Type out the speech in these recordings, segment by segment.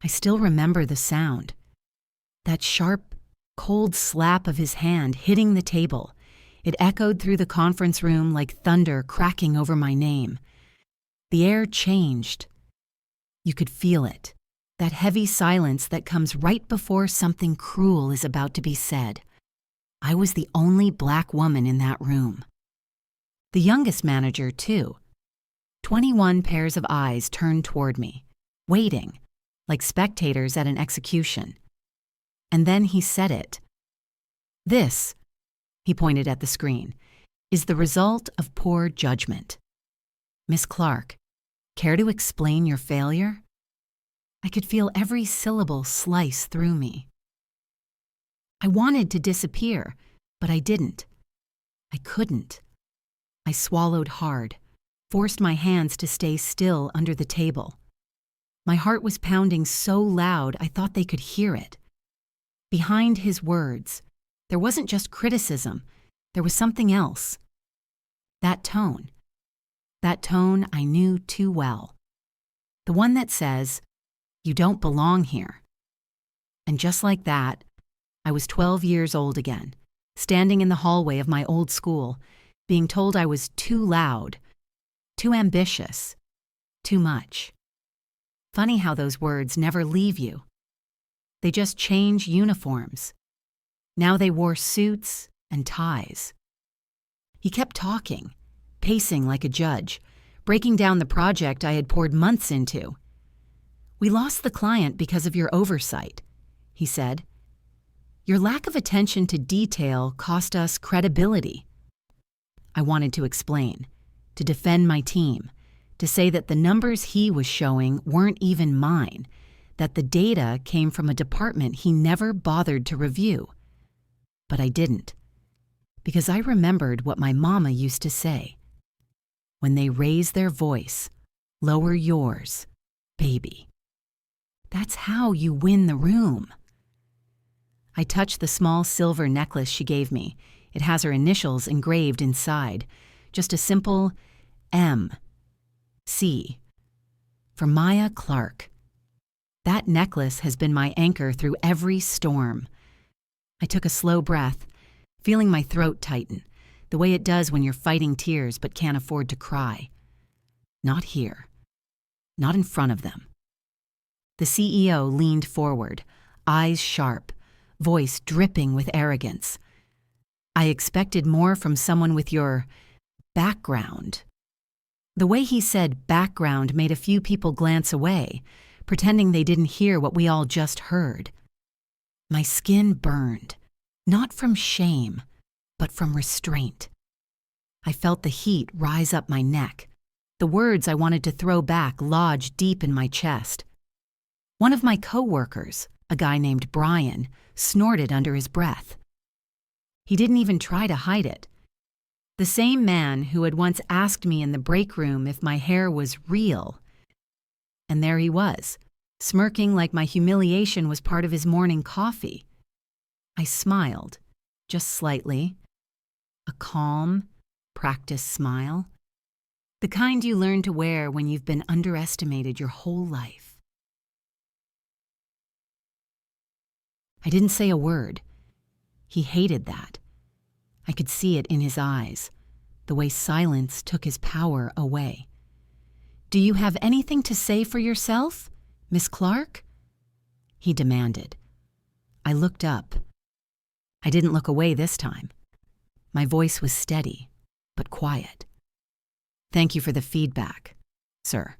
I still remember the sound. That sharp, cold slap of his hand hitting the table. It echoed through the conference room like thunder cracking over my name. The air changed. You could feel it. That heavy silence that comes right before something cruel is about to be said. I was the only black woman in that room. The youngest manager, too. 21 pairs of eyes turned toward me, waiting, like spectators at an execution. And then he said it. "This," he pointed at the screen, "is the result of poor judgment. Miss Clark, care to explain your failure?" I could feel every syllable slice through me. I wanted to disappear, but I didn't. I couldn't. I swallowed hard, forced my hands to stay still under the table. My heart was pounding so loud I thought they could hear it. Behind his words, there wasn't just criticism, there was something else. That tone I knew too well. The one that says, "You don't belong here." And just like that, I was 12 years old again, standing in the hallway of my old school, being told I was too loud, too ambitious, too much. Funny how those words never leave you. They just change uniforms. Now they wore suits and ties. He kept talking, pacing like a judge, breaking down the project I had poured months into. "We lost the client because of your oversight," he said. "Your lack of attention to detail cost us credibility." I wanted to explain, to defend my team, to say that the numbers he was showing weren't even mine, that the data came from a department he never bothered to review. But I didn't, because I remembered what my mama used to say. When they raise their voice, lower yours, baby. That's how you win the room. I touched the small silver necklace she gave me. It has her initials engraved inside, just a simple M.C. for Amara Clark. That necklace has been my anchor through every storm. I took a slow breath, feeling my throat tighten, the way it does when you're fighting tears but can't afford to cry. Not here. Not in front of them. The CEO leaned forward, eyes sharp, voice dripping with arrogance. "I expected more from someone with your background." The way he said background made a few people glance away, pretending they didn't hear what we all just heard. My skin burned, not from shame, but from restraint. I felt the heat rise up my neck. The words I wanted to throw back lodged deep in my chest. One of my coworkers, a guy named Brian, snorted under his breath. He didn't even try to hide it. The same man who had once asked me in the break room if my hair was real. And there he was, smirking like my humiliation was part of his morning coffee. I smiled, just slightly. A calm, practiced smile. The kind you learn to wear when you've been underestimated your whole life. I didn't say a word. He hated that. I could see it in his eyes, the way silence took his power away. "Do you have anything to say for yourself, Miss Clark?" he demanded. I looked up. I didn't look away this time. My voice was steady, but quiet. "Thank you for the feedback, sir.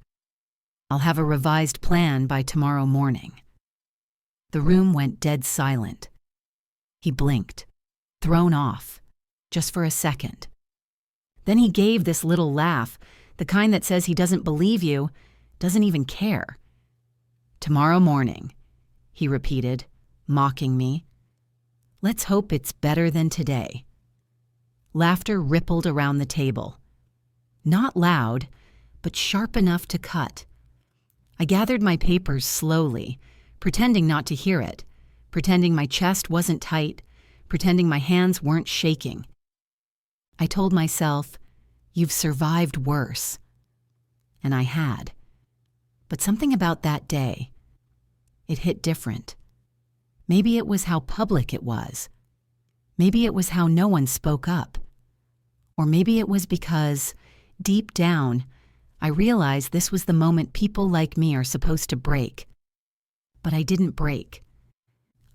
I'll have a revised plan by tomorrow morning." The room went dead silent. He blinked, thrown off, just for a second. Then he gave this little laugh, the kind that says he doesn't believe you, doesn't even care. "Tomorrow morning," he repeated, mocking me. "Let's hope it's better than today." Laughter rippled around the table. Not loud, but sharp enough to cut. I gathered my papers slowly, pretending not to hear it, pretending my chest wasn't tight, pretending my hands weren't shaking. I told myself, "You've survived worse." And I had. But something about that day, it hit different. Maybe it was how public it was. Maybe it was how no one spoke up. Or maybe it was because, deep down, I realized this was the moment people like me are supposed to break. But I didn't break.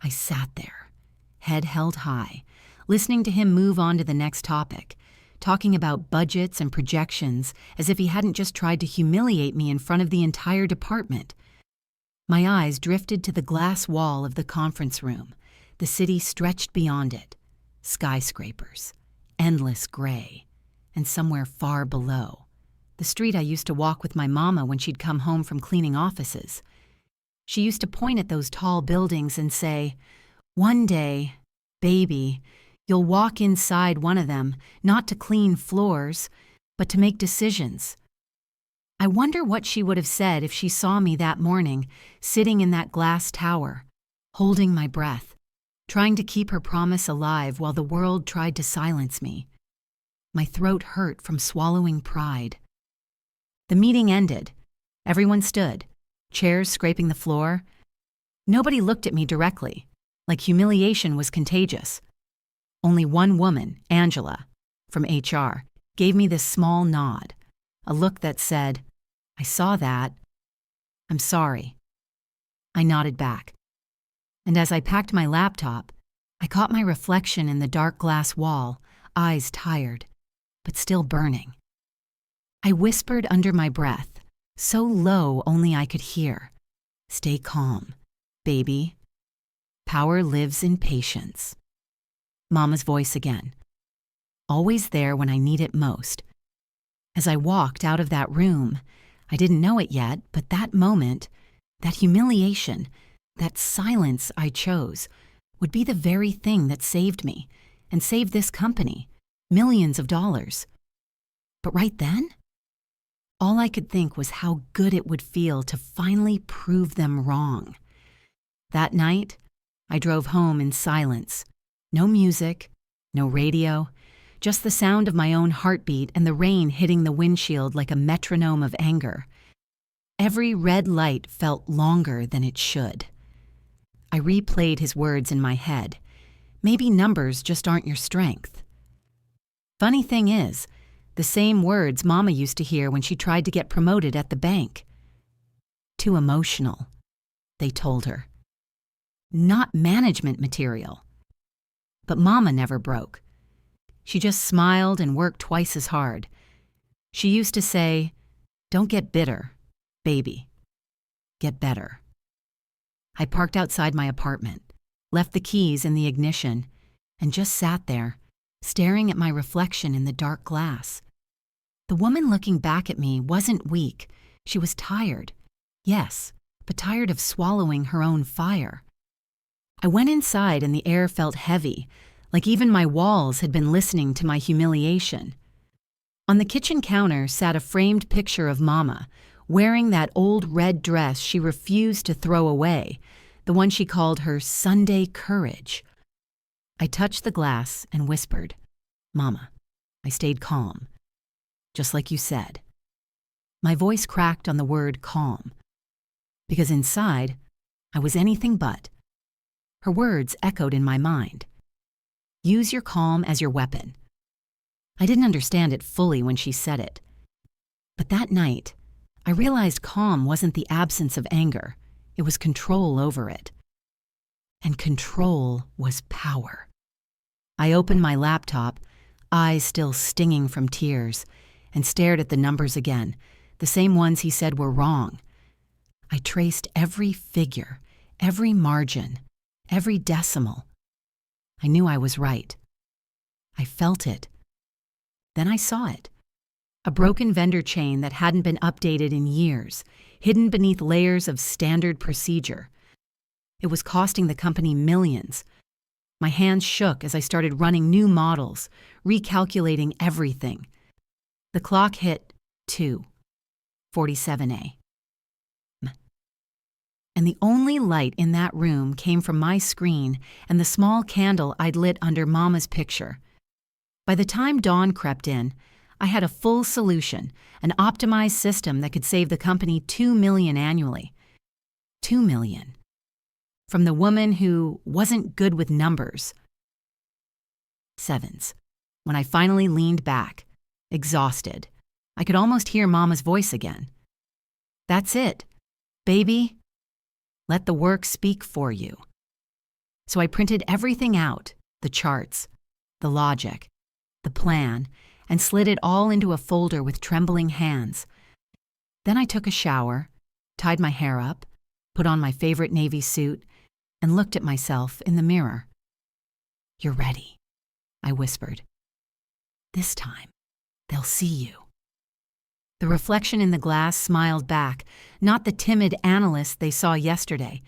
I sat there, head held high, listening to him move on to the next topic, talking about budgets and projections as if he hadn't just tried to humiliate me in front of the entire department. My eyes drifted to the glass wall of the conference room. The city stretched beyond it. Skyscrapers, endless gray, and somewhere far below, the street I used to walk with my mama when she'd come home from cleaning offices. She used to point at those tall buildings and say, "One day, baby, you'll walk inside one of them, not to clean floors, but to make decisions." I wonder what she would have said if she saw me that morning, sitting in that glass tower, holding my breath, trying to keep her promise alive while the world tried to silence me. My throat hurt from swallowing pride. The meeting ended. Everyone stood, chairs scraping the floor. Nobody looked at me directly, like humiliation was contagious. Only one woman, Angela, from HR, gave me this small nod, a look that said, "I saw that. I'm sorry." I nodded back. And as I packed my laptop, I caught my reflection in the dark glass wall, eyes tired, but still burning. I whispered under my breath, so low only I could hear, "Stay calm, baby. Power lives in patience." Mama's voice again, always there when I need it most. As I walked out of that room, I didn't know it yet, but that moment, that humiliation, that silence I chose, would be the very thing that saved me and saved this company, millions of dollars. But right then, all I could think was how good it would feel to finally prove them wrong. That night, I drove home in silence. No music, no radio, just the sound of my own heartbeat and the rain hitting the windshield like a metronome of anger. Every red light felt longer than it should. I replayed his words in my head. Maybe numbers just aren't your strength. Funny thing is, the same words Mama used to hear when she tried to get promoted at the bank. Too emotional, they told her. Not management material. But Mama never broke. She just smiled and worked twice as hard. She used to say, "Don't get bitter, baby. Get better." I parked outside my apartment, left the keys in the ignition, and just sat there, staring at my reflection in the dark glass. The woman looking back at me wasn't weak. She was tired. Yes, but tired of swallowing her own fire. I went inside and the air felt heavy, like even my walls had been listening to my humiliation. On the kitchen counter sat a framed picture of Mama, wearing that old red dress she refused to throw away, the one she called her Sunday courage. I touched the glass and whispered, "Mama." I stayed calm, just like you said. My voice cracked on the word calm, because inside, I was anything but. Her words echoed in my mind. Use your calm as your weapon. I didn't understand it fully when she said it. But that night, I realized calm wasn't the absence of anger. It was control over it. And control was power. I opened my laptop, eyes still stinging from tears, and stared at the numbers again, the same ones he said were wrong. I traced every figure, every margin, every decimal. I knew I was right. I felt it. Then I saw it. A broken vendor chain that hadn't been updated in years, hidden beneath layers of standard procedure. It was costing the company millions. My hands shook as I started running new models, recalculating everything. The clock hit 2:47 a.m. And the only light in that room came from my screen and the small candle I'd lit under Mama's picture. By the time dawn crept in, I had a full solution, an optimized system that could save the company $2 million annually. $2 million. from the woman who wasn't good with numbers. Sevens. When I finally leaned back, exhausted, I could almost hear Mama's voice again. That's it, baby. Let the work speak for you. So I printed everything out, the charts, the logic, the plan, and slid it all into a folder with trembling hands. Then I took a shower, tied my hair up, put on my favorite navy suit, and looked at myself in the mirror. You're ready, I whispered. This time, they'll see you. The reflection in the glass smiled back, not the timid analyst they saw yesterday,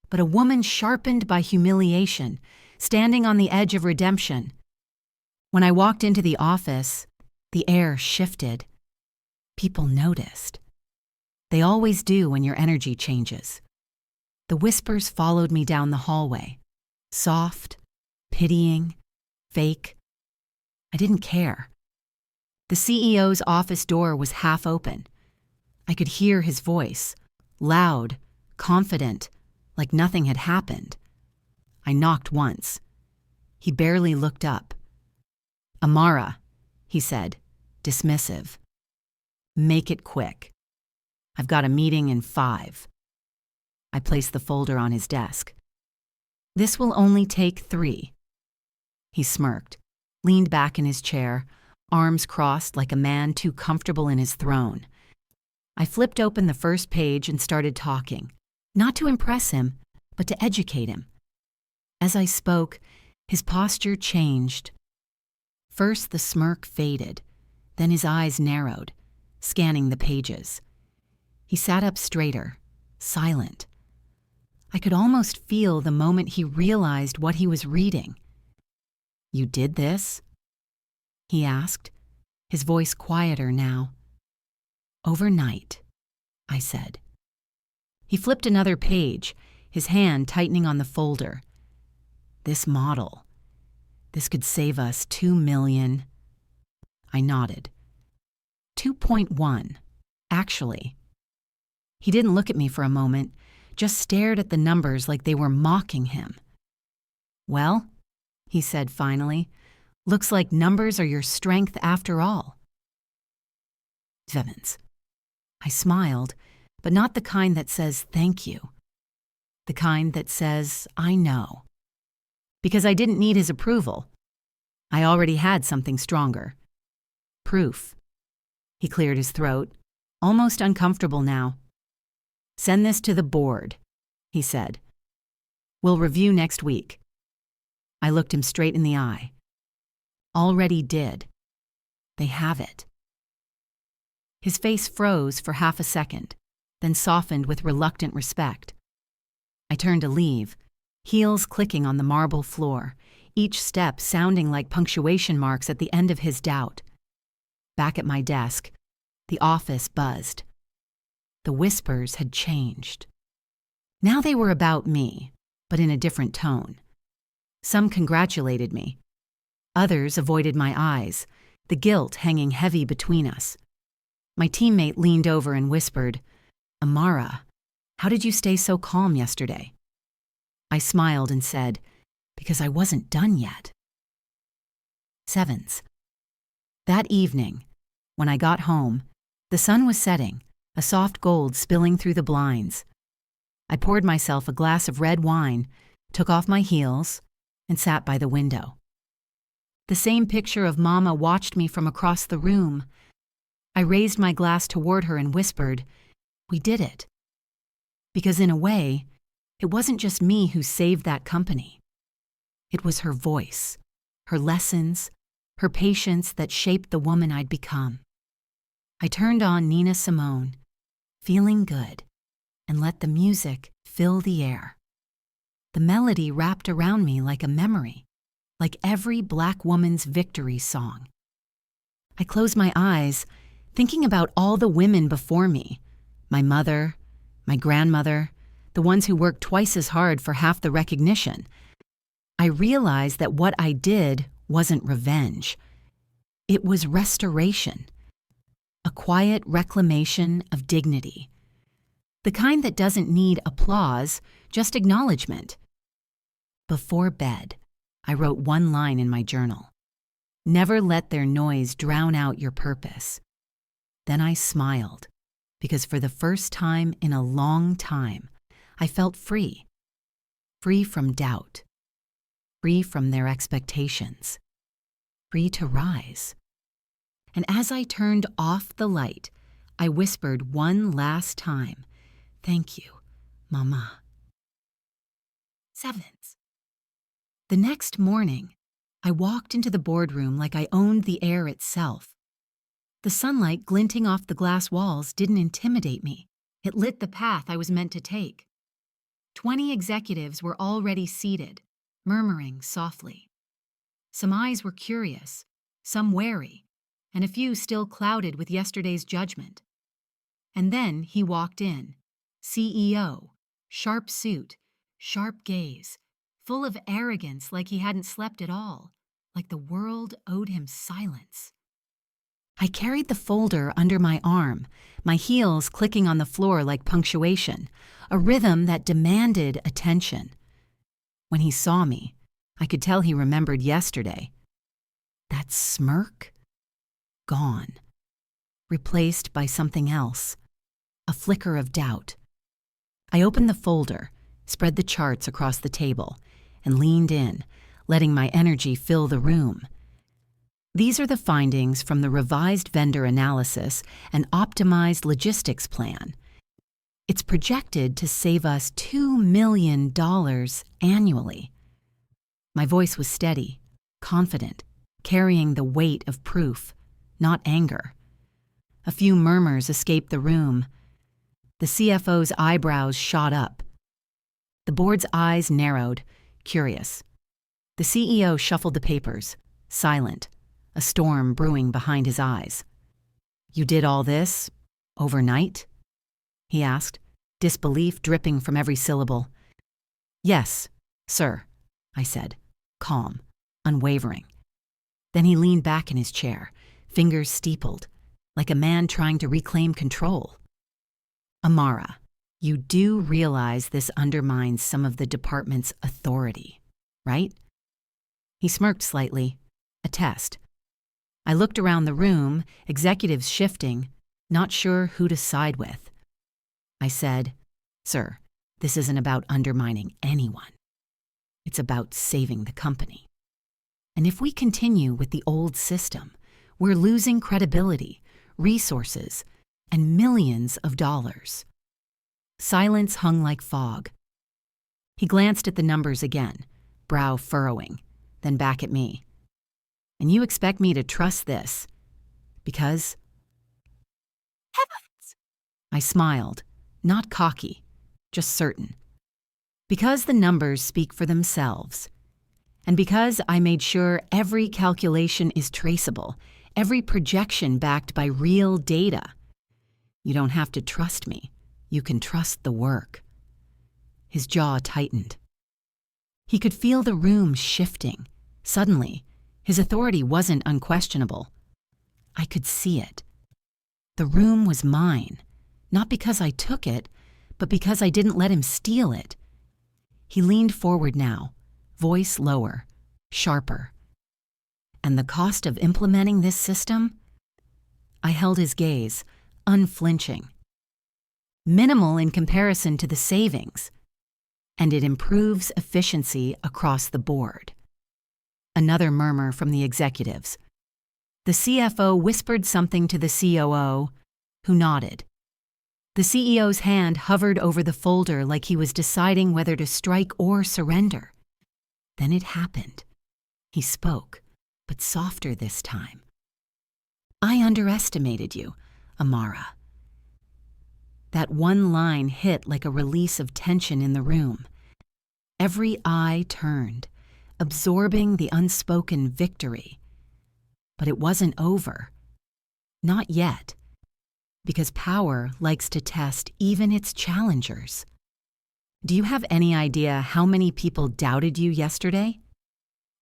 but a woman sharpened by humiliation, standing on the edge of redemption. When I walked into the office, the air shifted. People noticed. They always do when your energy changes. The whispers followed me down the hallway. Soft, pitying, fake. I didn't care. The CEO's office door was half open. I could hear his voice, loud, confident, like nothing had happened. I knocked once. He barely looked up. Amara, he said, dismissive. Make it quick. I've got a meeting in 5. I placed the folder on his desk. This will only take 3. He smirked, leaned back in his chair, arms crossed like a man too comfortable in his throne. I flipped open the first page and started talking, not to impress him, but to educate him. As I spoke, his posture changed. First the smirk faded, then his eyes narrowed, scanning the pages. He sat up straighter, silent. I could almost feel the moment he realized what he was reading. You did this? He asked, his voice quieter now. Overnight, I said. He flipped another page, his hand tightening on the folder. This model. This could save us $2 million. I nodded. 2.1, actually. He didn't look at me for a moment, just stared at the numbers like they were mocking him. Well, he said finally, looks like numbers are your strength after all. Sevens. I smiled, but not the kind that says thank you. The kind that says I know. Because I didn't need his approval. I already had something stronger. Proof. He cleared his throat, almost uncomfortable now. Send this to the board, he said. We'll review next week. I looked him straight in the eye. Already did. They have it. His face froze for half a second, then softened with reluctant respect. I turned to leave, heels clicking on the marble floor, each step sounding like punctuation marks at the end of his doubt. Back at my desk, the office buzzed. The whispers had changed. Now they were about me, but in a different tone. Some congratulated me. Others avoided my eyes, the guilt hanging heavy between us. My teammate leaned over and whispered, Amara, how did you stay so calm yesterday? I smiled and said, because I wasn't done yet. Sevens. That evening, when I got home, the sun was setting, a soft gold spilling through the blinds. I poured myself a glass of red wine, took off my heels, and sat by the window. The same picture of Mama watched me from across the room. I raised my glass toward her and whispered, we did it. Because in a way, it wasn't just me who saved that company. It was her voice, her lessons, her patience that shaped the woman I'd become. I turned on Nina Simone, feeling good, and let the music fill the air. The melody wrapped around me like a memory, like every Black woman's victory song. I closed my eyes, thinking about all the women before me, my mother, my grandmother, the ones who worked twice as hard for half the recognition. I realized that what I did wasn't revenge. It was restoration, a quiet reclamation of dignity. The kind that doesn't need applause, just acknowledgement. Before bed, I wrote one line in my journal. Never let their noise drown out your purpose. Then I smiled, because for the first time in a long time, I felt free. Free from doubt. Free from their expectations. Free to rise. And as I turned off the light, I whispered one last time, "Thank you, Mama." 7. The next morning, I walked into the boardroom like I owned the air itself. The sunlight glinting off the glass walls didn't intimidate me. It lit the path I was meant to take. 20 executives were already seated, murmuring softly. Some eyes were curious, some wary, and a few still clouded with yesterday's judgment. And then he walked in, CEO, sharp suit, sharp gaze, full of arrogance like he hadn't slept at all, like the world owed him silence. I carried the folder under my arm, my heels clicking on the floor like punctuation, a rhythm that demanded attention. When he saw me, I could tell he remembered yesterday. That smirk? Gone. Replaced by something else. A flicker of doubt. I opened the folder, spread the charts across the table, and leaned in, letting my energy fill the room. These are the findings from the revised vendor analysis and optimized logistics plan. It's projected to save us $2 million annually. My voice was steady, confident, carrying the weight of proof, not anger. A few murmurs escaped the room. The CFO's eyebrows shot up. The board's eyes narrowed, curious. The CEO shuffled the papers, silent, a storm brewing behind his eyes. "You did all this overnight?" he asked, disbelief dripping from every syllable. "Yes, sir," I said, calm, unwavering. Then he leaned back in his chair, fingers steepled, like a man trying to reclaim control. "Amara, you do realize this undermines some of the department's authority, right?" He smirked slightly. A test. I looked around the room, executives shifting, not sure who to side with. I said, "Sir, this isn't about undermining anyone. It's about saving the company. And if we continue with the old system, we're losing credibility, resources, and millions of dollars." Silence hung like fog. He glanced at the numbers again, brow furrowing, then back at me. "And you expect me to trust this? Because—" "Heavens!" I smiled, not cocky, just certain. "Because the numbers speak for themselves. And because I made sure every calculation is traceable, every projection backed by real data. You don't have to trust me. You can trust the work." His jaw tightened. He could feel the room shifting. Suddenly, his authority wasn't unquestionable. I could see it. The room was mine, not because I took it, but because I didn't let him steal it. He leaned forward now, voice lower, sharper. "And the cost of implementing this system?" I held his gaze, unflinching. "Minimal in comparison to the savings. And it improves efficiency across the board." Another murmur from the executives. The CFO whispered something to the COO, who nodded. The CEO's hand hovered over the folder like he was deciding whether to strike or surrender. Then it happened. He spoke, but softer this time. "I underestimated you, Amara." That one line hit like a release of tension in the room. Every eye turned, absorbing the unspoken victory. But it wasn't over. Not yet. Because power likes to test even its challengers. "Do you have any idea how many people doubted you yesterday?"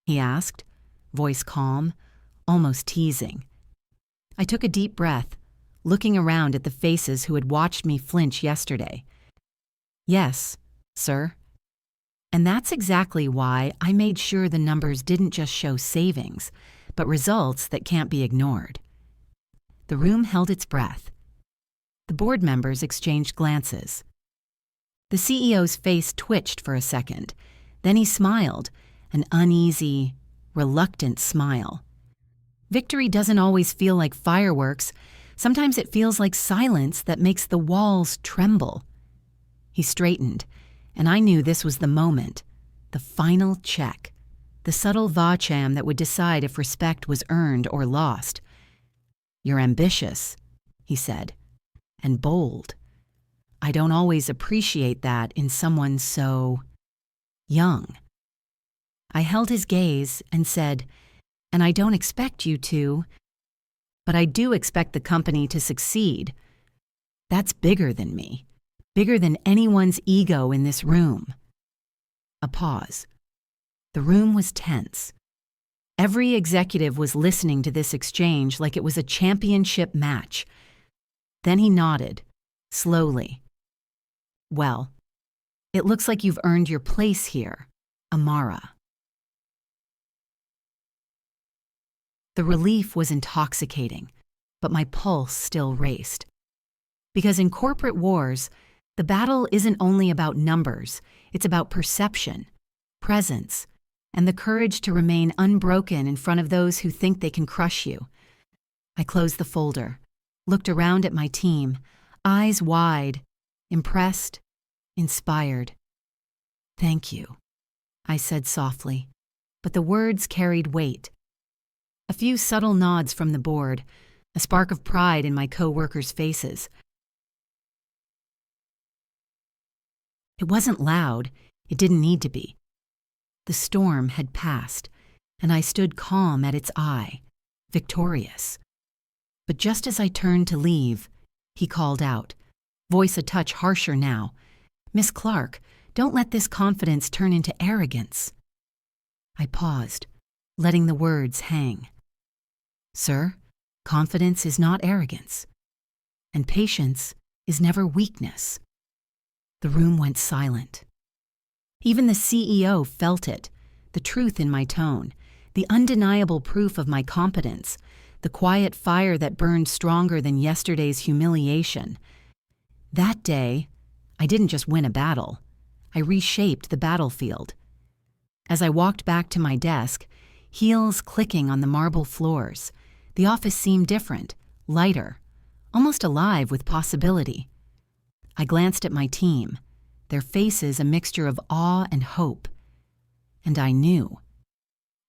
he asked, voice calm, almost teasing. I took a deep breath, looking around at the faces who had watched me flinch yesterday. "Yes, sir." And that's exactly why I made sure the numbers didn't just show savings, but results that can't be ignored. The room held its breath. The board members exchanged glances. The CEO's face twitched for a second. Then he smiled, an uneasy, reluctant smile. Victory doesn't always feel like fireworks. Sometimes it feels like silence that makes the walls tremble. He straightened, and I knew this was the moment, the final check, the subtle vacham that would decide if respect was earned or lost. "You're ambitious," he said, "and bold. I don't always appreciate that in someone so young." I held his gaze and said, "And I don't expect you to, but I do expect the company to succeed. That's bigger than me, bigger than anyone's ego in this room." A pause. The room was tense. Every executive was listening to this exchange like it was a championship match. Then he nodded, slowly. "Well, it looks like you've earned your place here, Amara." The relief was intoxicating, but my pulse still raced. Because in corporate wars, the battle isn't only about numbers, it's about perception, presence, and the courage to remain unbroken in front of those who think they can crush you. I closed the folder, looked around at my team, eyes wide, impressed, inspired. "Thank you," I said softly, but the words carried weight. A few subtle nods from the board, a spark of pride in my co-workers' faces. It wasn't loud, it didn't need to be. The storm had passed, and I stood calm at its eye, victorious. But just as I turned to leave, he called out, voice a touch harsher now, "Miss Clark, don't let this confidence turn into arrogance." I paused, letting the words hang. "Sir, confidence is not arrogance, and patience is never weakness." The room went silent. Even the CEO felt it, the truth in my tone, the undeniable proof of my competence, the quiet fire that burned stronger than yesterday's humiliation. That day, I didn't just win a battle, I reshaped the battlefield. As I walked back to my desk, heels clicking on the marble floors, the office seemed different, lighter, almost alive with possibility. I glanced at my team, their faces a mixture of awe and hope. And I knew.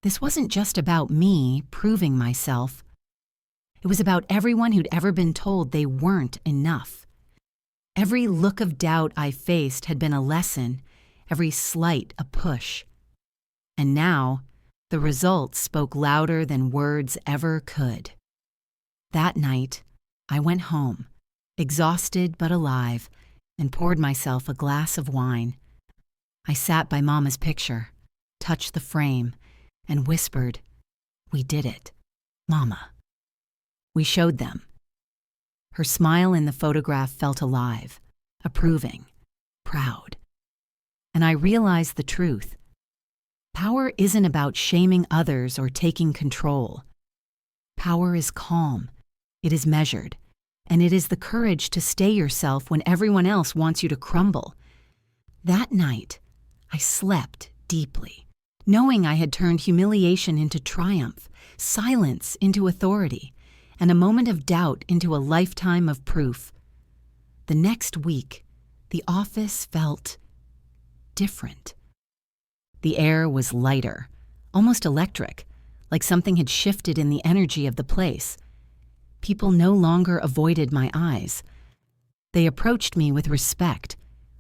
This wasn't just about me proving myself. It was about everyone who'd ever been told they weren't enough. Every look of doubt I faced had been a lesson, every slight a push. And now, the results spoke louder than words ever could. That night, I went home, exhausted but alive, and poured myself a glass of wine. I sat by Mama's picture, touched the frame, and whispered, "We did it, Mama." We showed them. Her smile in the photograph felt alive, approving, proud. And I realized the truth. Power isn't about shaming others or taking control. Power is calm, it is measured, and it is the courage to stay yourself when everyone else wants you to crumble. That night, I slept deeply, knowing I had turned humiliation into triumph, silence into authority, and a moment of doubt into a lifetime of proof. The next week, the office felt different. The air was lighter, almost electric, like something had shifted in the energy of the place. People no longer avoided my eyes. They approached me with respect,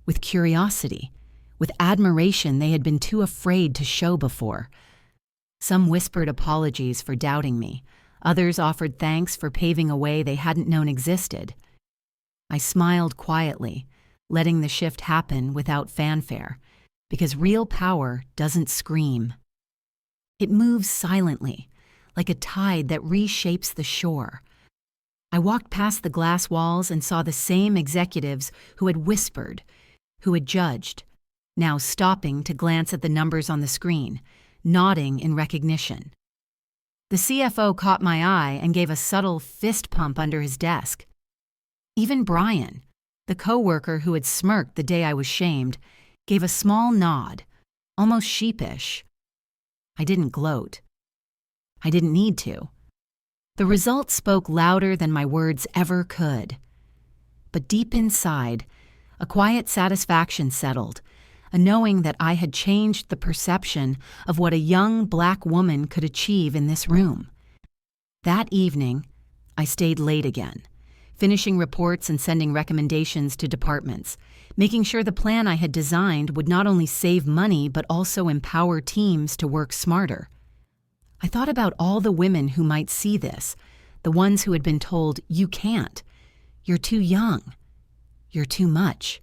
with curiosity, with admiration they had been too afraid to show before. Some whispered apologies for doubting me. Others offered thanks for paving a way they hadn't known existed. I smiled quietly, letting the shift happen without fanfare, because real power doesn't scream. It moves silently, like a tide that reshapes the shore. I walked past the glass walls and saw the same executives who had whispered, who had judged, now stopping to glance at the numbers on the screen, nodding in recognition. The CFO caught my eye and gave a subtle fist pump under his desk. Even Brian, the coworker who had smirked the day I was shamed, gave a small nod, almost sheepish. I didn't gloat. I didn't need to. The result spoke louder than my words ever could. But deep inside, a quiet satisfaction settled, a knowing that I had changed the perception of what a young black woman could achieve in this room. That evening, I stayed late again, finishing reports and sending recommendations to departments, making sure the plan I had designed would not only save money but also empower teams to work smarter. I thought about all the women who might see this, the ones who had been told, "You can't. You're too young. You're too much."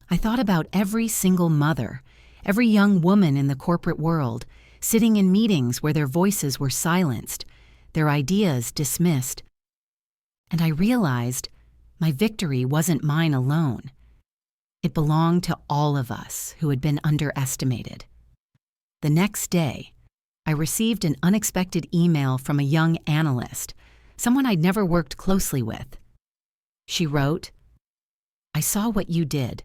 I thought about every single mother, every young woman in the corporate world, sitting in meetings where their voices were silenced, their ideas dismissed. And I realized my victory wasn't mine alone. It belonged to all of us who had been underestimated. The next day, I received an unexpected email from a young analyst, someone I'd never worked closely with. She wrote, "I saw what you did.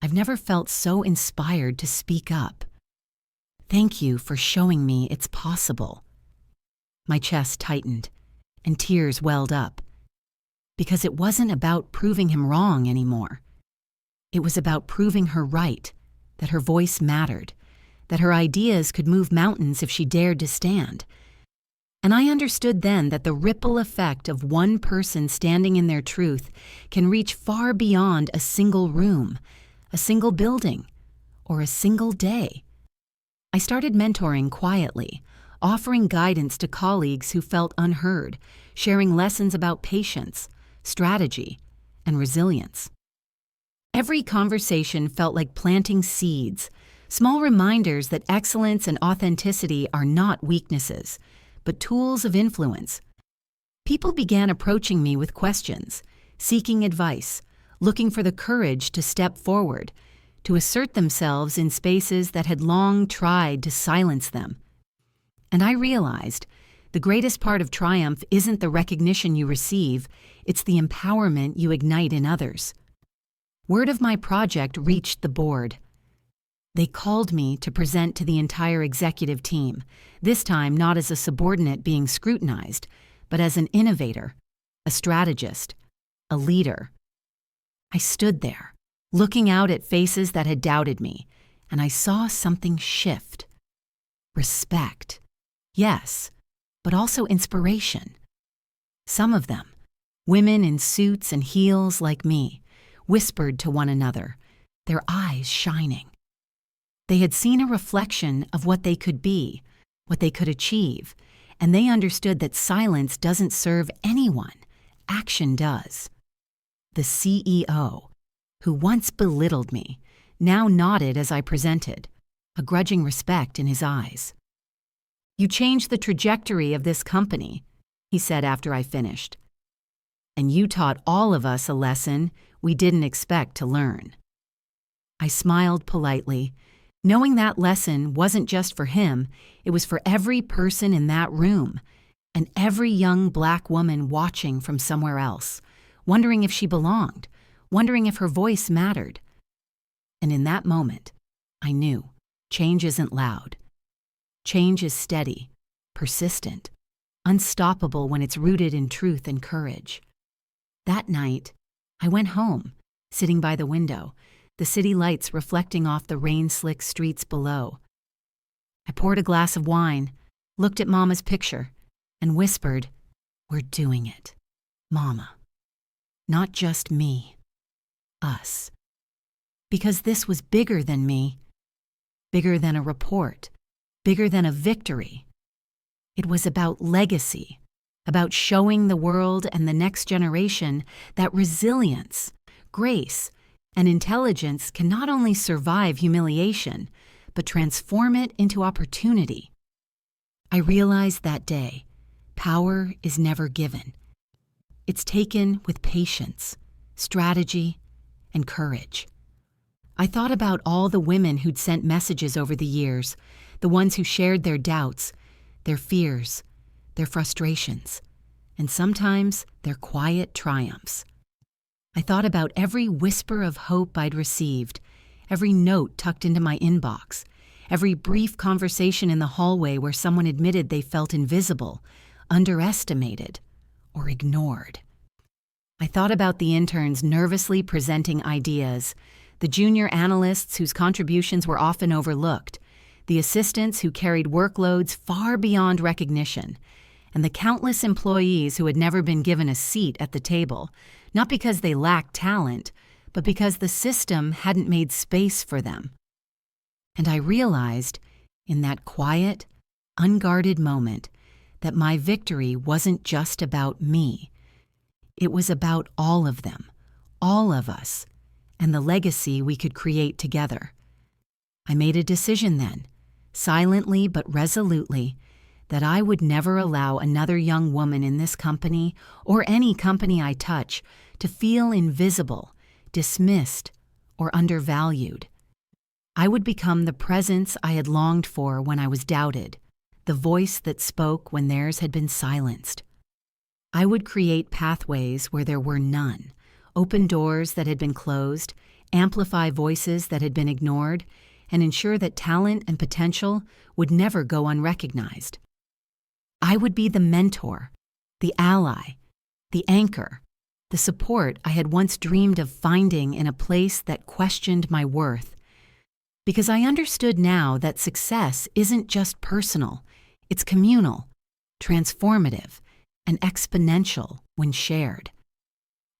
I've never felt so inspired to speak up. Thank you for showing me it's possible." My chest tightened, and tears welled up. Because it wasn't about proving him wrong anymore. It was about proving her right, that her voice mattered, that her ideas could move mountains if she dared to stand. And I understood then that the ripple effect of one person standing in their truth can reach far beyond a single room, a single building, or a single day. I started mentoring quietly, offering guidance to colleagues who felt unheard, sharing lessons about patience, strategy, and resilience. Every conversation felt like planting seeds, small reminders that excellence and authenticity are not weaknesses, but tools of influence. People began approaching me with questions, seeking advice, looking for the courage to step forward, to assert themselves in spaces that had long tried to silence them. And I realized the greatest part of triumph isn't the recognition you receive, it's the empowerment you ignite in others. Word of my project reached the board. They called me to present to the entire executive team, this time not as a subordinate being scrutinized, but as an innovator, a strategist, a leader. I stood there, looking out at faces that had doubted me, and I saw something shift. Respect. Yes, but also inspiration. Some of them, women in suits and heels like me, whispered to one another, their eyes shining. They had seen a reflection of what they could be, what they could achieve, and they understood that silence doesn't serve anyone, action does. The CEO, who once belittled me, now nodded as I presented, a grudging respect in his eyes. "You changed the trajectory of this company," he said after I finished. "And you taught all of us a lesson we didn't expect to learn." I smiled politely, knowing that lesson wasn't just for him, it was for every person in that room, and every young black woman watching from somewhere else, wondering if she belonged, wondering if her voice mattered. And in that moment, I knew change isn't loud. Change is steady, persistent, unstoppable when it's rooted in truth and courage. That night, I went home, sitting by the window, the city lights reflecting off the rain-slick streets below. I poured a glass of wine, looked at Mama's picture, and whispered, "We're doing it, Mama. Not just me, us." Because this was bigger than me, bigger than a report, bigger than a victory. It was about legacy, about showing the world and the next generation that resilience, grace, and intelligence can not only survive humiliation, but transform it into opportunity. I realized that day, power is never given. It's taken with patience, strategy, and courage. I thought about all the women who'd sent messages over the years, the ones who shared their doubts, their fears, their frustrations, and sometimes their quiet triumphs. I thought about every whisper of hope I'd received, every note tucked into my inbox, every brief conversation in the hallway where someone admitted they felt invisible, underestimated, or ignored. I thought about the interns nervously presenting ideas, the junior analysts whose contributions were often overlooked, the assistants who carried workloads far beyond recognition, and the countless employees who had never been given a seat at the table, not because they lacked talent, but because the system hadn't made space for them. And I realized, in that quiet, unguarded moment, that my victory wasn't just about me. It was about all of them, all of us, and the legacy we could create together. I made a decision then, silently but resolutely, that I would never allow another young woman in this company or any company I touch to feel invisible, dismissed, or undervalued. I would become the presence I had longed for when I was doubted, the voice that spoke when theirs had been silenced. I would create pathways where there were none, open doors that had been closed, amplify voices that had been ignored, and ensure that talent and potential would never go unrecognized. I would be the mentor, the ally, the anchor, the support I had once dreamed of finding in a place that questioned my worth. Because I understood now that success isn't just personal, it's communal, transformative, and exponential when shared.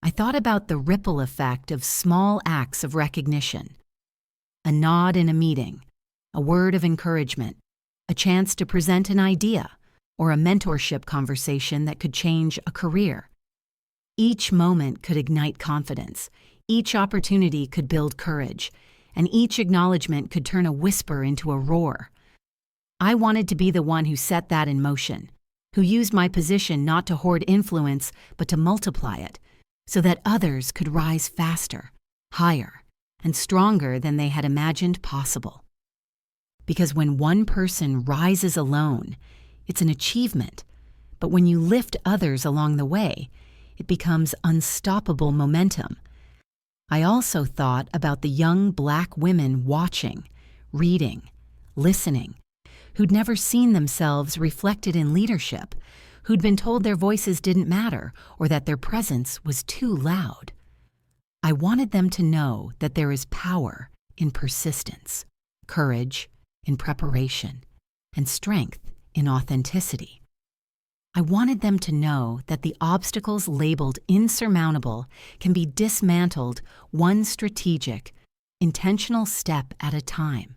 I thought about the ripple effect of small acts of recognition. A nod in a meeting, a word of encouragement, a chance to present an idea, or a mentorship conversation that could change a career. Each moment could ignite confidence, each opportunity could build courage, and each acknowledgement could turn a whisper into a roar. I wanted to be the one who set that in motion, who used my position not to hoard influence but to multiply it, so that others could rise faster, higher, and stronger than they had imagined possible. Because when one person rises alone, it's an achievement, but when you lift others along the way, it becomes unstoppable momentum. I also thought about the young Black women watching, reading, listening, who'd never seen themselves reflected in leadership, who'd been told their voices didn't matter or that their presence was too loud. I wanted them to know that there is power in persistence, courage in preparation, and strength in authenticity. I wanted them to know that the obstacles labeled insurmountable can be dismantled one strategic, intentional step at a time.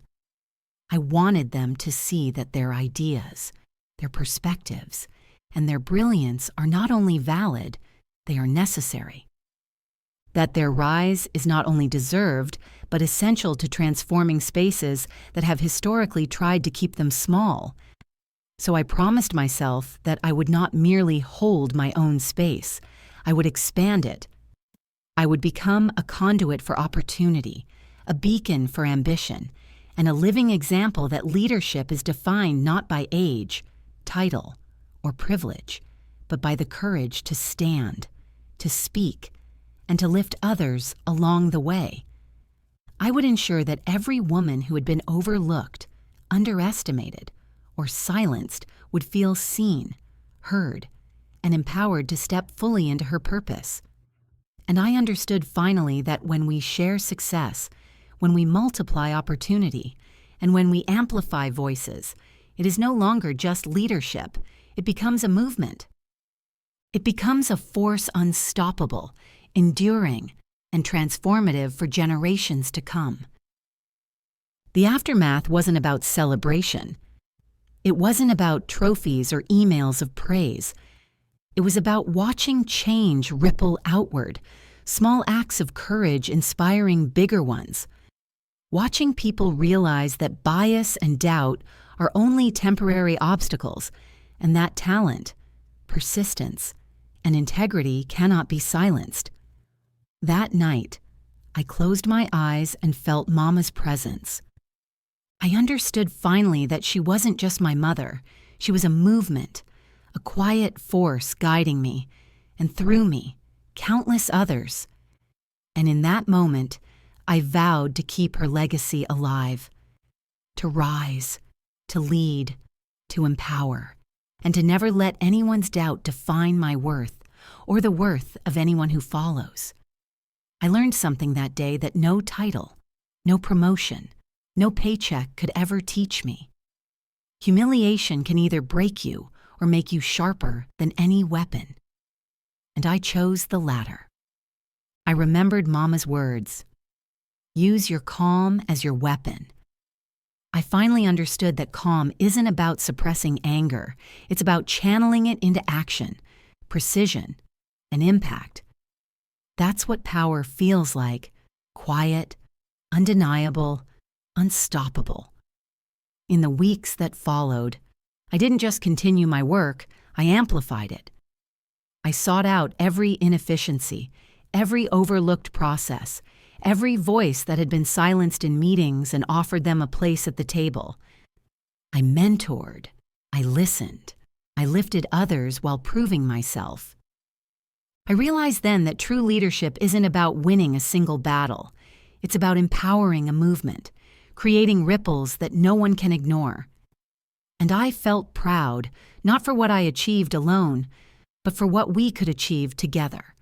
I wanted them to see that their ideas, their perspectives, and their brilliance are not only valid, they are necessary. That their rise is not only deserved, but essential to transforming spaces that have historically tried to keep them small. So I promised myself that I would not merely hold my own space, I would expand it. I would become a conduit for opportunity, a beacon for ambition, and a living example that leadership is defined not by age, title, or privilege, but by the courage to stand, to speak, and to lift others along the way. I would ensure that every woman who had been overlooked, underestimated, or silenced would feel seen, heard, and empowered to step fully into her purpose. And I understood finally that when we share success, when we multiply opportunity, and when we amplify voices, it is no longer just leadership, it becomes a movement. It becomes a force unstoppable, enduring, and transformative for generations to come. The aftermath wasn't about celebration. It wasn't about trophies or emails of praise. It was about watching change ripple outward, small acts of courage inspiring bigger ones. Watching people realize that bias and doubt are only temporary obstacles, and that talent, persistence, and integrity cannot be silenced. That night, I closed my eyes and felt Mama's presence. I understood finally that she wasn't just my mother. She was a movement, a quiet force guiding me, and through me, countless others. And in that moment, I vowed to keep her legacy alive, to rise, to lead, to empower, and to never let anyone's doubt define my worth or the worth of anyone who follows. I learned something that day that no title, no promotion, no paycheck could ever teach me. Humiliation can either break you or make you sharper than any weapon. And I chose the latter. I remembered Mama's words, "Use your calm as your weapon." I finally understood that calm isn't about suppressing anger. It's about channeling it into action, precision, and impact. That's what power feels like: quiet, undeniable, unstoppable. In the weeks that followed, I didn't just continue my work, I amplified it. I sought out every inefficiency, every overlooked process, every voice that had been silenced in meetings and offered them a place at the table. I mentored, I listened, I lifted others while proving myself. I realized then that true leadership isn't about winning a single battle. It's about empowering a movement, creating ripples that no one can ignore. And I felt proud, not for what I achieved alone, but for what we could achieve together.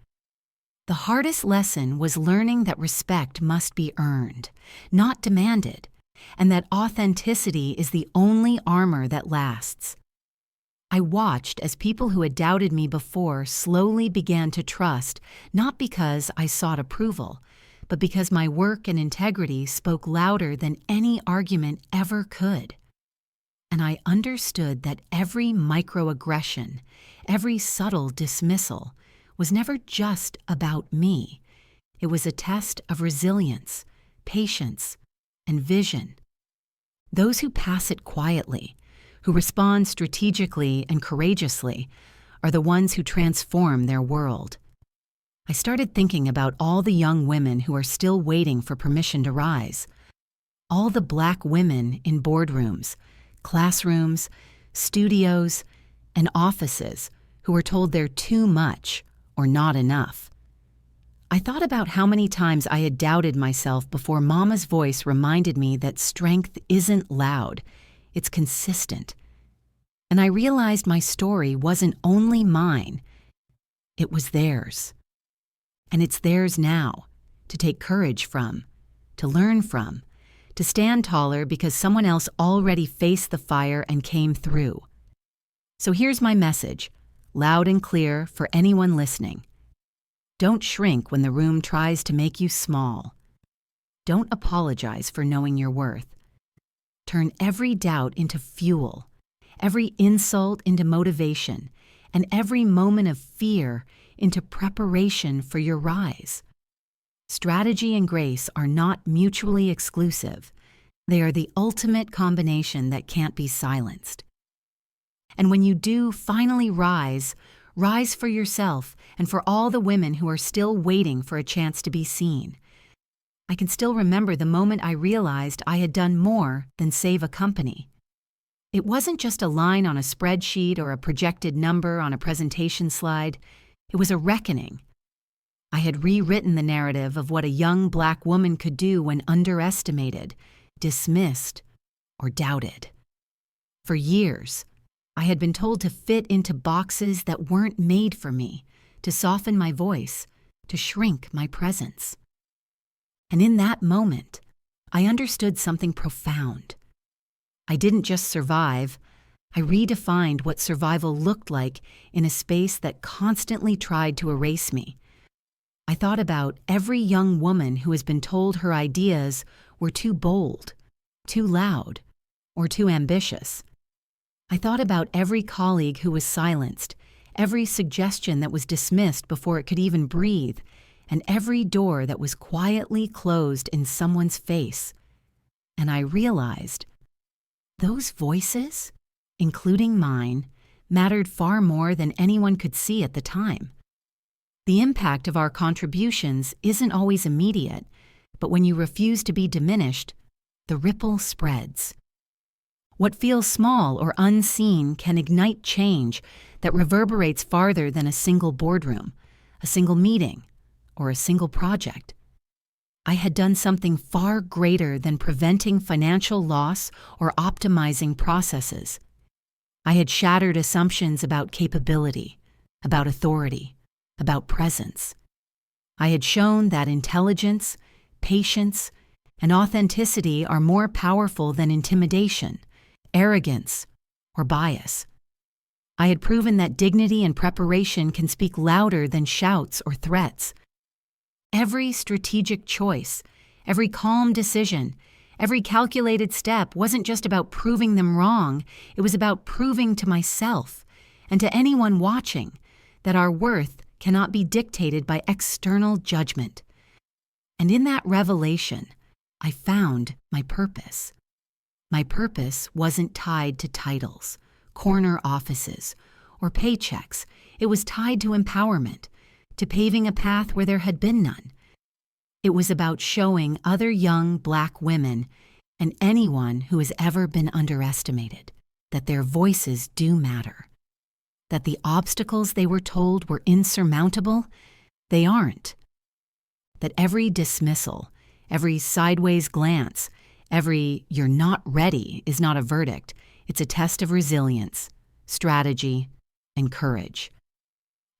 The hardest lesson was learning that respect must be earned, not demanded, and that authenticity is the only armor that lasts. I watched as people who had doubted me before slowly began to trust, not because I sought approval, but because my work and integrity spoke louder than any argument ever could. And I understood that every microaggression, every subtle dismissal, was never just about me. It was a test of resilience, patience, and vision. Those who pass it quietly, who respond strategically and courageously, are the ones who transform their world. I started thinking about all the young women who are still waiting for permission to rise. All the Black women in boardrooms, classrooms, studios, and offices who are told they're too much or not enough. I thought about how many times I had doubted myself before Mama's voice reminded me that strength isn't loud, it's consistent. And I realized my story wasn't only mine, it was theirs. And it's theirs now, to take courage from, to learn from, to stand taller because someone else already faced the fire and came through. So here's my message, loud and clear for anyone listening. Don't shrink when the room tries to make you small. Don't apologize for knowing your worth. Turn every doubt into fuel, every insult into motivation, and every moment of fear into preparation for your rise. Strategy and grace are not mutually exclusive. They are the ultimate combination that can't be silenced. And when you do finally rise, rise for yourself and for all the women who are still waiting for a chance to be seen. I can still remember the moment I realized I had done more than save a company. It wasn't just a line on a spreadsheet or a projected number on a presentation slide. It was a reckoning. I had rewritten the narrative of what a young Black woman could do when underestimated, dismissed, or doubted. For years, I had been told to fit into boxes that weren't made for me, to soften my voice, to shrink my presence. And in that moment, I understood something profound. I didn't just survive, I redefined what survival looked like in a space that constantly tried to erase me. I thought about every young woman who has been told her ideas were too bold, too loud, or too ambitious. I thought about every colleague who was silenced, every suggestion that was dismissed before it could even breathe, and every door that was quietly closed in someone's face. And I realized those voices, including mine, mattered far more than anyone could see at the time. The impact of our contributions isn't always immediate, but when you refuse to be diminished, the ripple spreads. What feels small or unseen can ignite change that reverberates farther than a single boardroom, a single meeting, or a single project. I had done something far greater than preventing financial loss or optimizing processes. I had shattered assumptions about capability, about authority, about presence. I had shown that intelligence, patience, and authenticity are more powerful than intimidation, arrogance, or bias. I had proven that dignity and preparation can speak louder than shouts or threats. Every strategic choice, every calm decision, every calculated step wasn't just about proving them wrong, it was about proving to myself and to anyone watching that our worth cannot be dictated by external judgment. And in that revelation, I found my purpose. My purpose wasn't tied to titles, corner offices, or paychecks. It was tied to empowerment, to paving a path where there had been none. It was about showing other young Black women and anyone who has ever been underestimated that their voices do matter, that the obstacles they were told were insurmountable, they aren't, that every dismissal, every sideways glance, every "you're not ready" is not a verdict, it's a test of resilience, strategy, and courage.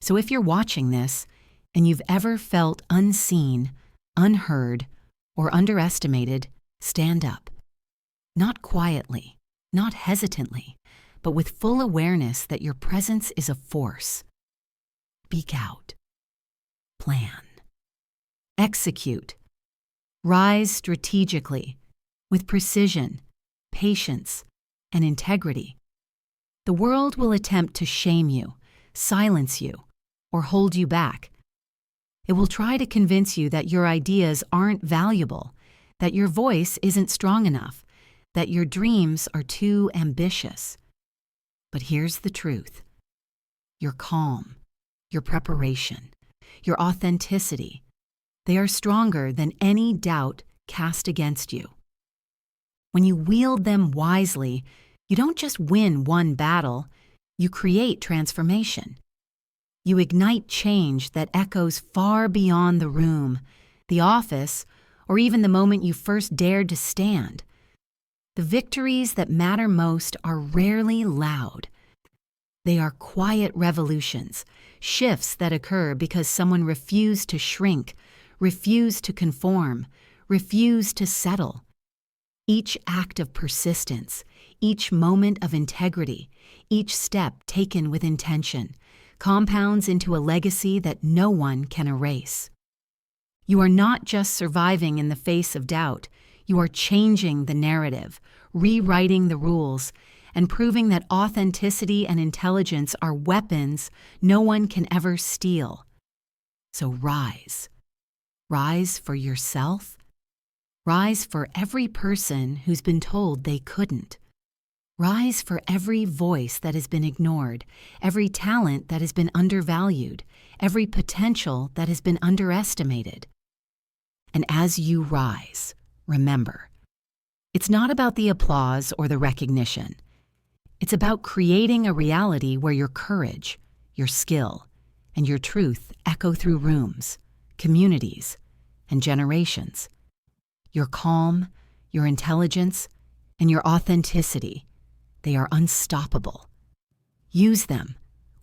So if you're watching this and you've ever felt unseen, unheard, or underestimated, stand up. Not quietly, not hesitantly, but with full awareness that your presence is a force. Speak out. Plan. Execute. Rise strategically, with precision, patience, and integrity. The world will attempt to shame you, silence you, or hold you back. It will try to convince you that your ideas aren't valuable, that your voice isn't strong enough, that your dreams are too ambitious. But here's the truth. Your calm, your preparation, your authenticity, they are stronger than any doubt cast against you. When you wield them wisely, you don't just win one battle, you create transformation. You ignite change that echoes far beyond the room, the office, or even the moment you first dared to stand. The victories that matter most are rarely loud. They are quiet revolutions, shifts that occur because someone refused to shrink, refused to conform, refused to settle. Each act of persistence, each moment of integrity, each step taken with intention, compounds into a legacy that no one can erase. You are not just surviving in the face of doubt, you are changing the narrative, rewriting the rules, and proving that authenticity and intelligence are weapons no one can ever steal. So rise. Rise for yourself. Rise for every person who's been told they couldn't. Rise for every voice that has been ignored, every talent that has been undervalued, every potential that has been underestimated. And as you rise, remember, it's not about the applause or the recognition. It's about creating a reality where your courage, your skill, and your truth echo through rooms, communities, and generations. Your calm, your intelligence, and your authenticity, they are unstoppable. Use them,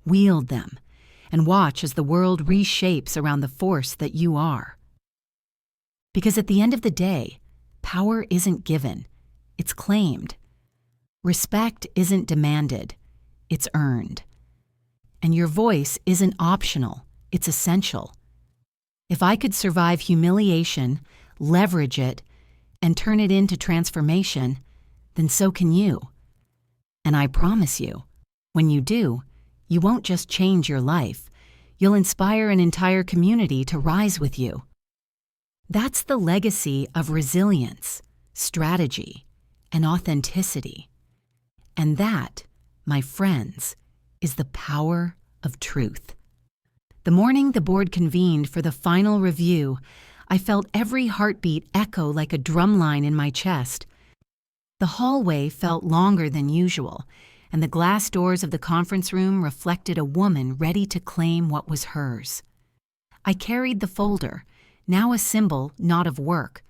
wield them, and watch as the world reshapes around the force that you are. Because at the end of the day, power isn't given, it's claimed. Respect isn't demanded, it's earned. And your voice isn't optional, it's essential. If I could survive humiliation, leverage it, and turn it into transformation, then so can you. And I promise you, when you do, you won't just change your life, you'll inspire an entire community to rise with you. That's the legacy of resilience, strategy, and authenticity. And that, my friends, is the power of truth. The morning the board convened for the final review, I felt every heartbeat echo like a drumline in my chest. The hallway felt longer than usual, and the glass doors of the conference room reflected a woman ready to claim what was hers. I carried the folder, now a symbol not of work,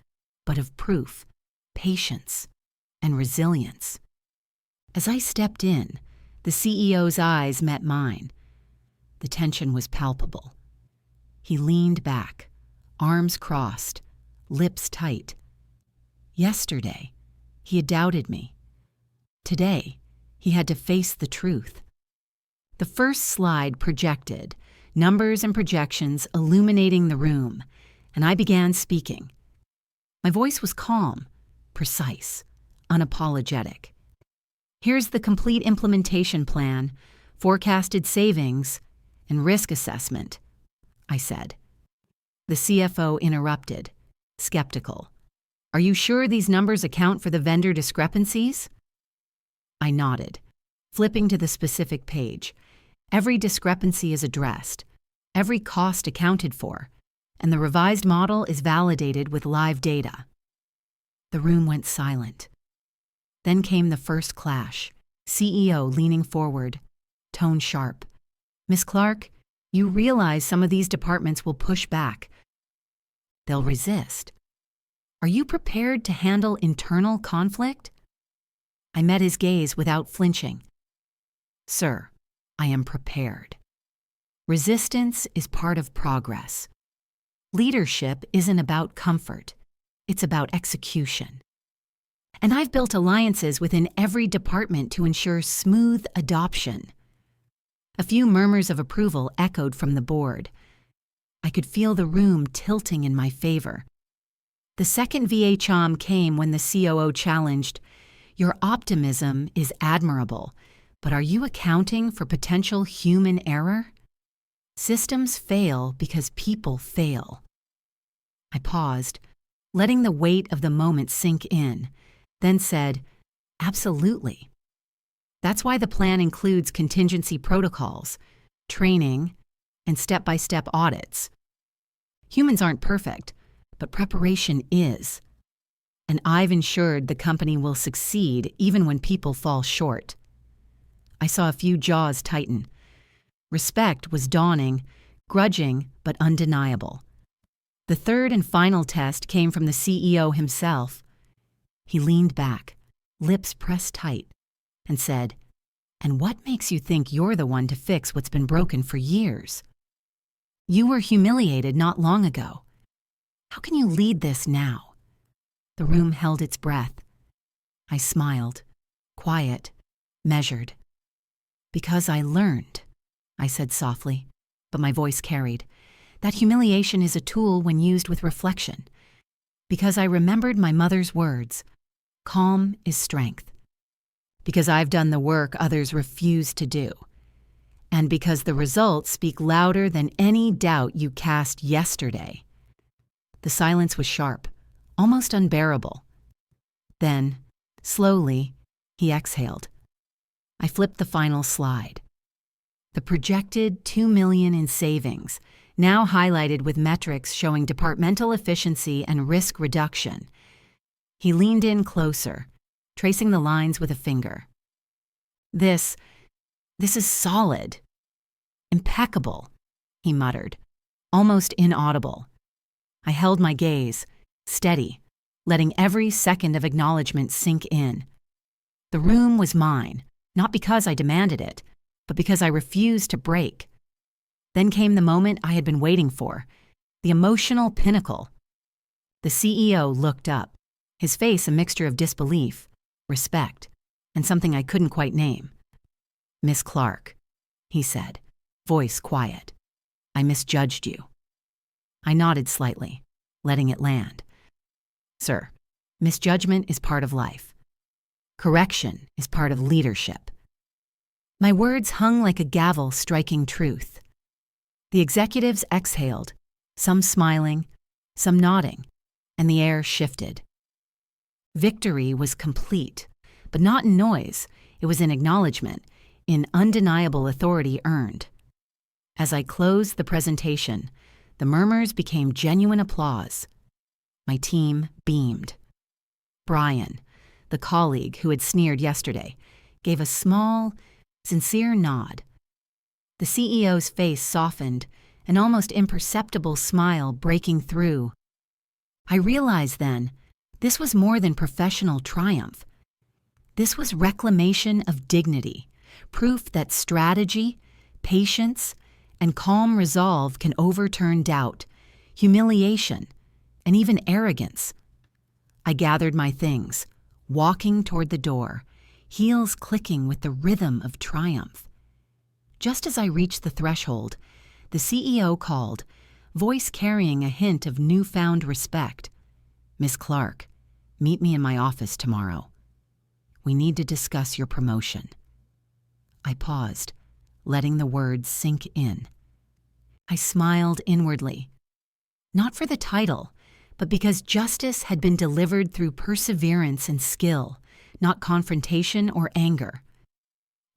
but of proof, patience, and resilience. As I stepped in, the CEO's eyes met mine. The tension was palpable. He leaned back, arms crossed, lips tight. Yesterday, he had doubted me. Today, he had to face the truth. The first slide projected, numbers and projections illuminating the room, and I began speaking. My voice was calm, precise, unapologetic. Here's the complete implementation plan, forecasted savings, and risk assessment, I said. The CFO interrupted, skeptical. Are you sure these numbers account for the vendor discrepancies? I nodded, flipping to the specific page. Every discrepancy is addressed, every cost accounted for, and the revised model is validated with live data. The room went silent. Then came the first clash, CEO leaning forward, tone sharp. Miss Clark, you realize some of these departments will push back. They'll resist. Are you prepared to handle internal conflict? I met his gaze without flinching. Sir, I am prepared. Resistance is part of progress. Leadership isn't about comfort. It's about execution. And I've built alliances within every department to ensure smooth adoption. A few murmurs of approval echoed from the board. I could feel the room tilting in my favor. The second VHOM came when the COO challenged, Your optimism is admirable, but are you accounting for potential human error? Systems fail because people fail. I paused, letting the weight of the moment sink in, then said, Absolutely. That's why the plan includes contingency protocols, training, and step-by-step audits. Humans aren't perfect, but preparation is. And I've ensured the company will succeed even when people fall short. I saw a few jaws tighten. Respect was dawning, grudging but undeniable. The third and final test came from the CEO himself. He leaned back, lips pressed tight, and said, And what makes you think you're the one to fix what's been broken for years? You were humiliated not long ago. How can you lead this now? The room held its breath. I smiled, quiet, measured. Because I learned, I said softly, but my voice carried. That humiliation is a tool when used with reflection. Because I remembered my mother's words, calm is strength. Because I've done the work others refuse to do. And because the results speak louder than any doubt you cast yesterday. The silence was sharp, almost unbearable. Then, slowly, he exhaled. I flipped the final slide. The projected $2 million in savings, now highlighted with metrics showing departmental efficiency and risk reduction. He leaned in closer, tracing the lines with a finger. This is solid. Impeccable, he muttered, almost inaudible. I held my gaze, steady, letting every second of acknowledgement sink in. The room was mine, not because I demanded it, but because I refused to break. Then came the moment I had been waiting for, the emotional pinnacle. The CEO looked up, his face a mixture of disbelief, respect, and something I couldn't quite name. Miss Clark, he said, voice quiet. I misjudged you. I nodded slightly, letting it land. Sir, misjudgment is part of life. Correction is part of leadership. My words hung like a gavel striking truth. The executives exhaled, some smiling, some nodding, and the air shifted. Victory was complete, but not in noise. It was in acknowledgement, in undeniable authority earned. As I closed the presentation, the murmurs became genuine applause. My team beamed. Brian, the colleague who had sneered yesterday, gave a small, sincere nod. The CEO's face softened, an almost imperceptible smile breaking through. I realized then, this was more than professional triumph. This was reclamation of dignity, proof that strategy, patience, and calm resolve can overturn doubt, humiliation, and even arrogance. I gathered my things, walking toward the door, heels clicking with the rhythm of triumph. Just as I reached the threshold, the CEO called, voice carrying a hint of newfound respect. "Miss Clark, meet me in my office tomorrow. We need to discuss your promotion." I paused, letting the words sink in. I smiled inwardly, not for the title, but because justice had been delivered through perseverance and skill, not confrontation or anger.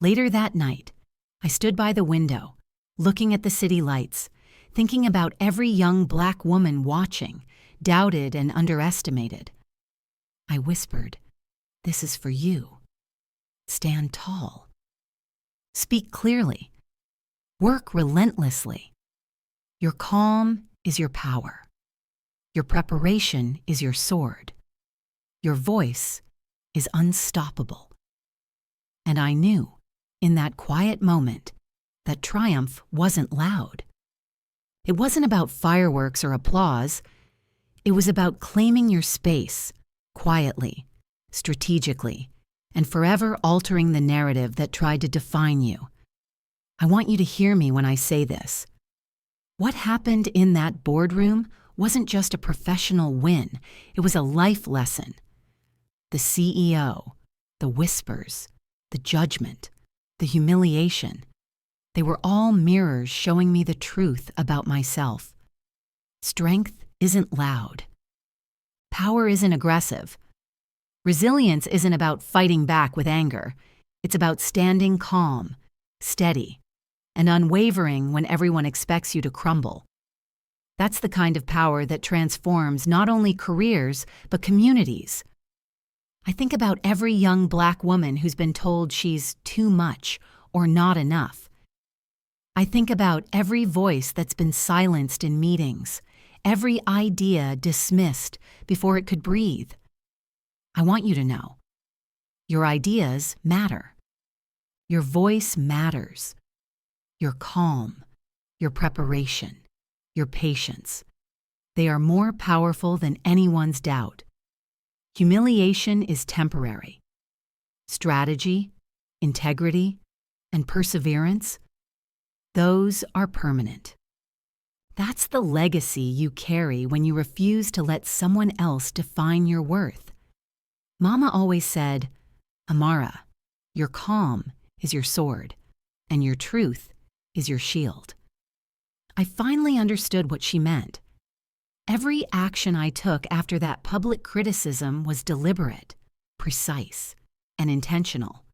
Later that night, I stood by the window, looking at the city lights, thinking about every young Black woman watching, doubted and underestimated. I whispered, "This is for you. Stand tall. Speak clearly. Work relentlessly. Your calm is your power. Your preparation is your sword. Your voice is unstoppable." And I knew, in that quiet moment, that triumph wasn't loud. It wasn't about fireworks or applause. It was about claiming your space, quietly, strategically, and forever altering the narrative that tried to define you. I want you to hear me when I say this. What happened in that boardroom wasn't just a professional win, it was a life lesson. The CEO, the whispers, the judgment, the humiliation, they were all mirrors showing me the truth about myself. Strength isn't loud. Power isn't aggressive. Resilience isn't about fighting back with anger. It's about standing calm, steady, and unwavering when everyone expects you to crumble. That's the kind of power that transforms not only careers, but communities. I think about every young Black woman who's been told she's too much or not enough. I think about every voice that's been silenced in meetings, every idea dismissed before it could breathe. I want you to know, your ideas matter. Your voice matters. Your calm, your preparation, your patience. They are more powerful than anyone's doubt. Humiliation is temporary. Strategy, integrity, and perseverance, those are permanent. That's the legacy you carry when you refuse to let someone else define your worth. Mama always said, "Amara, your calm is your sword, and your truth is your shield." I finally understood what she meant. Every action I took after that public criticism was deliberate, precise, and intentional.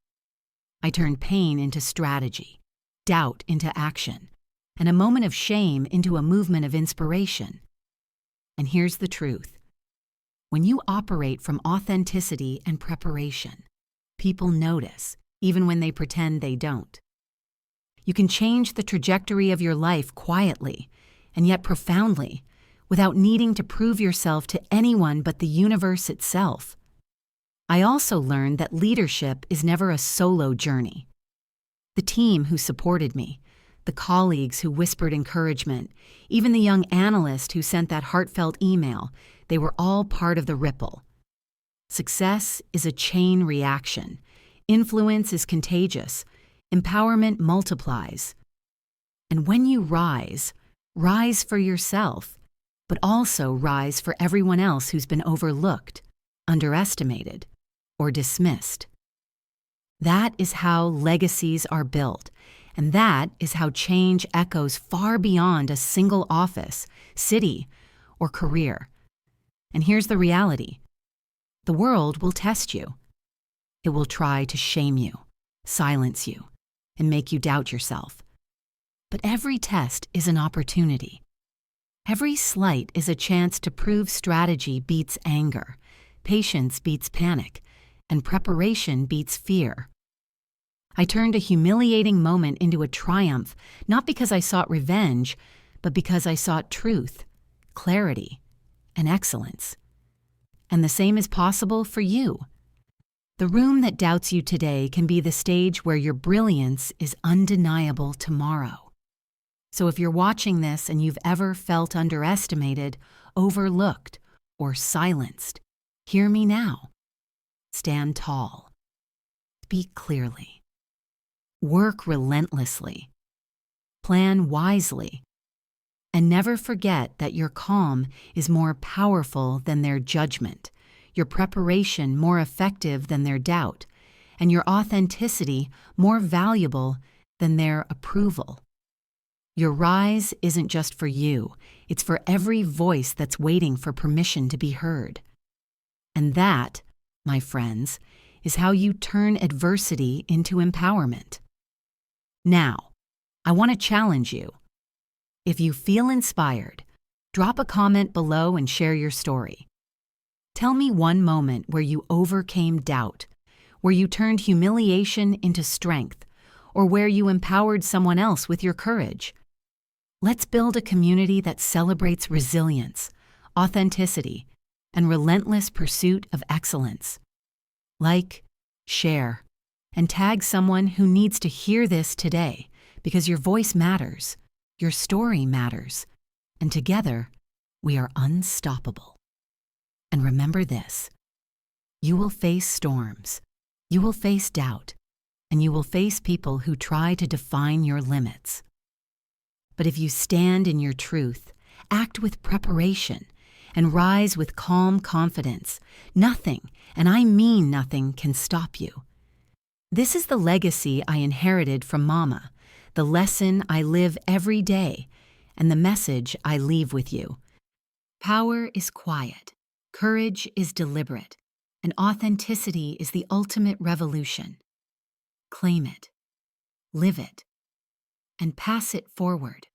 I turned pain into strategy, doubt into action, and a moment of shame into a movement of inspiration. And here's the truth. When you operate from authenticity and preparation, people notice, even when they pretend they don't. You can change the trajectory of your life quietly, and yet profoundly, without needing to prove yourself to anyone but the universe itself. I also learned that leadership is never a solo journey. The team who supported me, the colleagues who whispered encouragement, even the young analyst who sent that heartfelt email, they were all part of the ripple. Success is a chain reaction. Influence is contagious. Empowerment multiplies. And when you rise for yourself, but also rise for everyone else who's been overlooked, underestimated, or dismissed. That is how legacies are built, and that is how change echoes far beyond a single office, city, or career. And here's the reality. The world will test you. It will try to shame you, silence you, and make you doubt yourself. But every test is an opportunity. Every slight is a chance to prove strategy beats anger, patience beats panic, and preparation beats fear. I turned a humiliating moment into a triumph, not because I sought revenge, but because I sought truth, clarity, and excellence. And the same is possible for you. The room that doubts you today can be the stage where your brilliance is undeniable tomorrow. So if you're watching this and you've ever felt underestimated, overlooked, or silenced, hear me now. Stand tall. Speak clearly. Work relentlessly. Plan wisely. And never forget that your calm is more powerful than their judgment, your preparation more effective than their doubt, and your authenticity more valuable than their approval. Your rise isn't just for you, it's for every voice that's waiting for permission to be heard. And that, my friends, is how you turn adversity into empowerment. Now, I want to challenge you. If you feel inspired, drop a comment below and share your story. Tell me one moment where you overcame doubt, where you turned humiliation into strength, or where you empowered someone else with your courage. Let's build a community that celebrates resilience, authenticity, and relentless pursuit of excellence. Like, share, and tag someone who needs to hear this today, because your voice matters, your story matters, and together we are unstoppable. And remember this: you will face storms, you will face doubt, and you will face people who try to define your limits. But if you stand in your truth, act with preparation, and rise with calm confidence, nothing, and I mean nothing, can stop you. This is the legacy I inherited from Mama, the lesson I live every day, and the message I leave with you. Power is quiet, courage is deliberate, and authenticity is the ultimate revolution. Claim it, live it, and pass it forward.